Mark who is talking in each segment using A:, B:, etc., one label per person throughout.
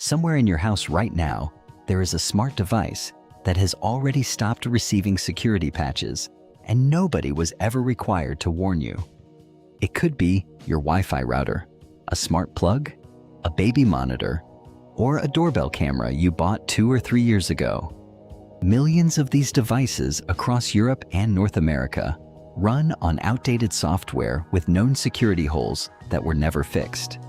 A: Somewhere in your house right now, there is a smart device that has already stopped receiving security patches, and nobody was ever required to warn you. It could be your Wi-Fi router, a smart plug, a baby monitor, or a doorbell camera you bought 2 or 3 years ago. Millions of these devices across Europe and North America run on outdated software with known security holes that were never fixed.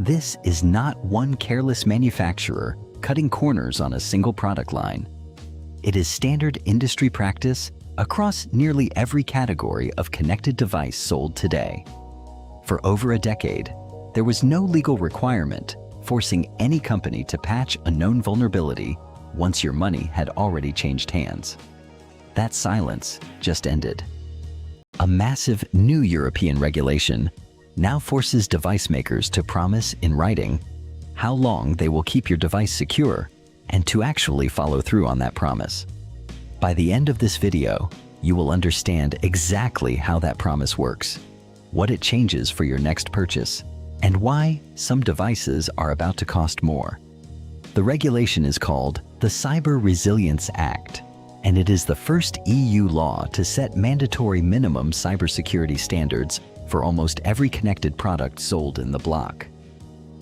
A: This is not one careless manufacturer cutting corners on a single product line. It is standard industry practice across nearly every category of connected device sold today. For over a decade, there was no legal requirement forcing any company to patch a known vulnerability once your money had already changed hands. That silence just ended. A massive new European regulation now forces device makers to promise in writing how long they will keep your device secure and to actually follow through on that promise. By the end of this video, you will understand exactly how that promise works, what it changes for your next purchase, and why some devices are about to cost more. The regulation is called the Cyber Resilience Act, and it is the first EU law to set mandatory minimum cybersecurity standards for almost every connected product sold in the block.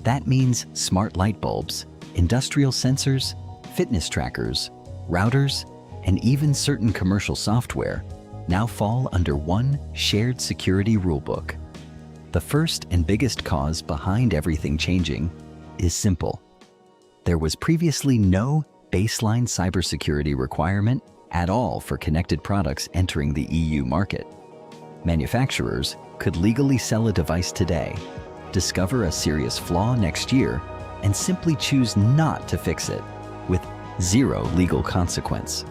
A: That means smart light bulbs, industrial sensors, fitness trackers, routers, and even certain commercial software now fall under one shared security rulebook. The first and biggest cause behind everything changing is simple. There was previously no baseline cybersecurity requirement at all for connected products entering the EU market. Manufacturers could legally sell a device today, discover a serious flaw next year, and simply choose not to fix it with zero legal consequence.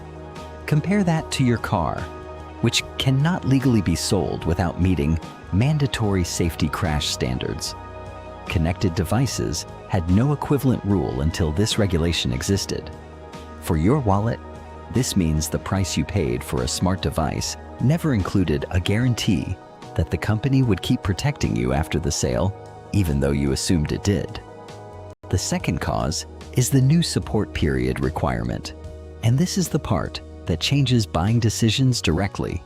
A: Compare that to your car, which cannot legally be sold without meeting mandatory safety crash standards. Connected devices had no equivalent rule until this regulation existed. For your wallet, this means the price you paid for a smart device never included a guarantee that the company would keep protecting you after the sale, even though you assumed it did. The second cause is the new support period requirement, and this is the part that changes buying decisions directly.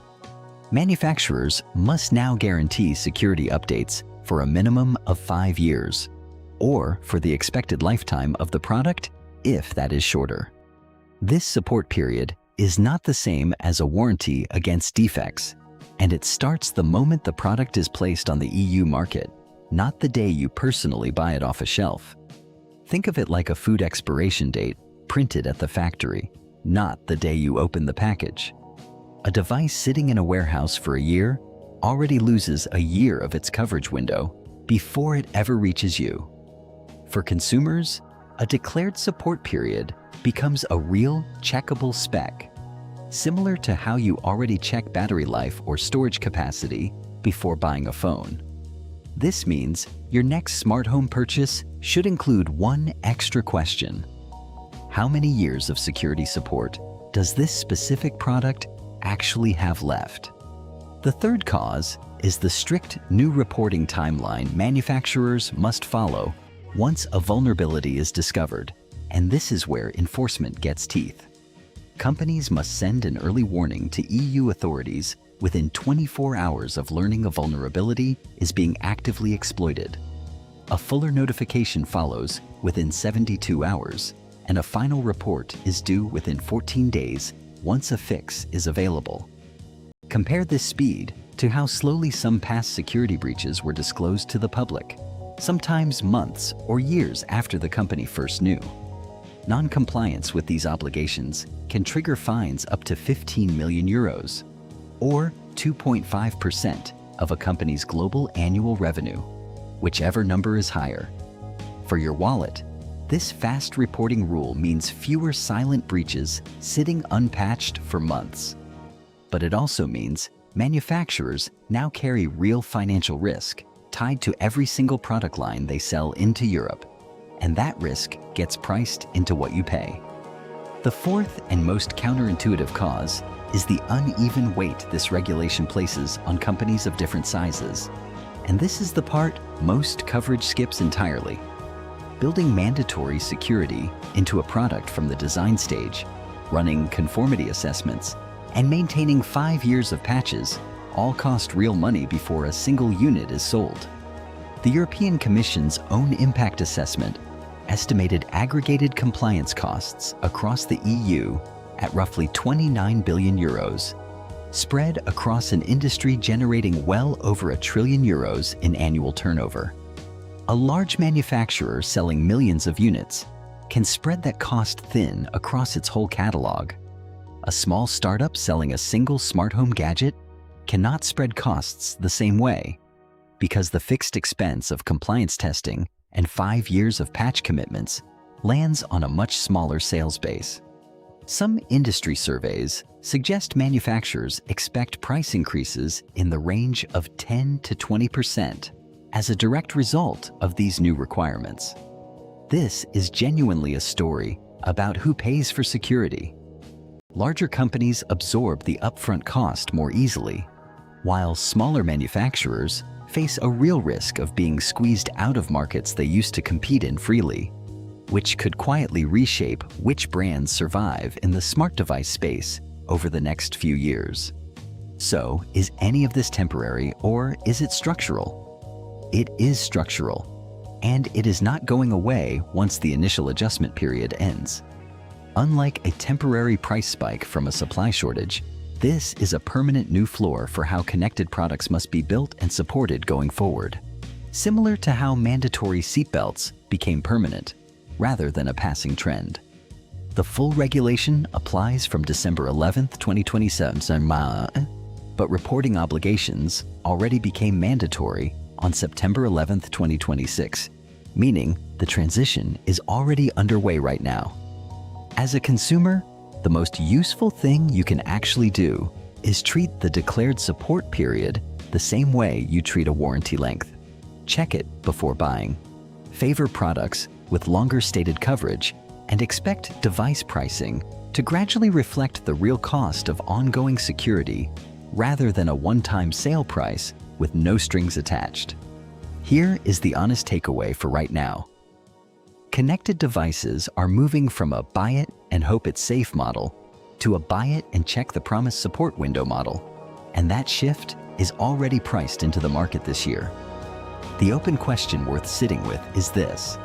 A: Manufacturers must now guarantee security updates for a minimum of 5 years, or for the expected lifetime of the product if that is shorter. This support period is not the same as a warranty against defects, and it starts the moment the product is placed on the EU market, not the day you personally buy it off a shelf. Think of it like a food expiration date printed at the factory, not the day you open the package. A device sitting in a warehouse for a year already loses a year of its coverage window before it ever reaches you. For consumers, a declared support period becomes a real checkable spec, similar to how you already check battery life or storage capacity before buying a phone. This means your next smart home purchase should include one extra question. How many years of security support does this specific product actually have left? The third cause is the strict new reporting timeline manufacturers must follow once a vulnerability is discovered, and this is where enforcement gets teeth. Companies must send an early warning to EU authorities within 24 hours of learning a vulnerability is being actively exploited. A fuller notification follows within 72 hours, and a final report is due within 14 days once a fix is available. Compare this speed to how slowly some past security breaches were disclosed to the public, sometimes months or years after the company first knew. Non-compliance with these obligations can trigger fines up to 15 million euros, or 2.5% of a company's global annual revenue, whichever number is higher. For your wallet, this fast reporting rule means fewer silent breaches sitting unpatched for months. But it also means manufacturers now carry real financial risk tied to every single product line they sell into Europe, and that risk gets priced into what you pay. The fourth and most counterintuitive cause is the uneven weight this regulation places on companies of different sizes. And this is the part most coverage skips entirely. building mandatory security into a product from the design stage, running conformity assessments, and maintaining 5 years of patches all cost real money before a single unit is sold. The European Commission's own impact assessment estimated aggregated compliance costs across the EU at roughly 29 billion euros, spread across an industry generating well over €1 trillion in annual turnover. A large manufacturer selling millions of units can spread that cost thin across its whole catalog. A small startup selling a single smart home gadget cannot spread costs the same way, because the fixed expense of compliance testing and 5 years of patch commitments lands on a much smaller sales base. Some industry surveys suggest manufacturers expect price increases in the range of 10 to 20% as a direct result of these new requirements. This is genuinely a story about who pays for security. Larger companies absorb the upfront cost more easily, while smaller manufacturers face a real risk of being squeezed out of markets they used to compete in freely, which could quietly reshape which brands survive in the smart device space over the next few years. So, is any of this temporary, or is it structural? It is structural, and it is not going away once the initial adjustment period ends. Unlike a temporary price spike from a supply shortage, this is a permanent new floor for how connected products must be built and supported going forward. Similar to how mandatory seatbelts became permanent, rather than a passing trend. The full regulation applies from December 11, 2027, but reporting obligations already became mandatory on September 11, 2026, meaning the transition is already underway right now. As a consumer, the most useful thing you can actually do is treat the declared support period the same way you treat a warranty length. Check it before buying. Favor products with longer stated coverage and expect device pricing to gradually reflect the real cost of ongoing security rather than a one-time sale price with no strings attached. Here is the honest takeaway for right now. Connected devices are moving from a buy it and hope it's safe model to a buy it and check the promise support window model, and that shift is already priced into the market this year. The open question worth sitting with is this: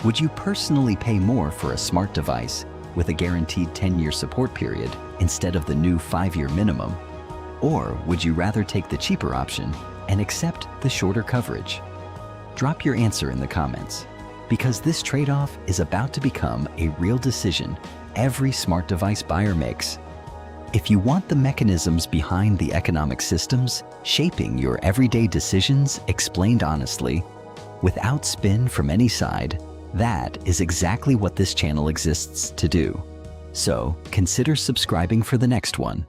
A: would you personally pay more for a smart device with a guaranteed 10-year support period instead of the new 5-year minimum? Or would you rather take the cheaper option and accept the shorter coverage? Drop your answer in the comments, because this trade-off is about to become a real decision every smart device buyer makes. If you want the mechanisms behind the economic systems shaping your everyday decisions explained honestly, without spin from any side, that is exactly what this channel exists to do. So consider subscribing for the next one.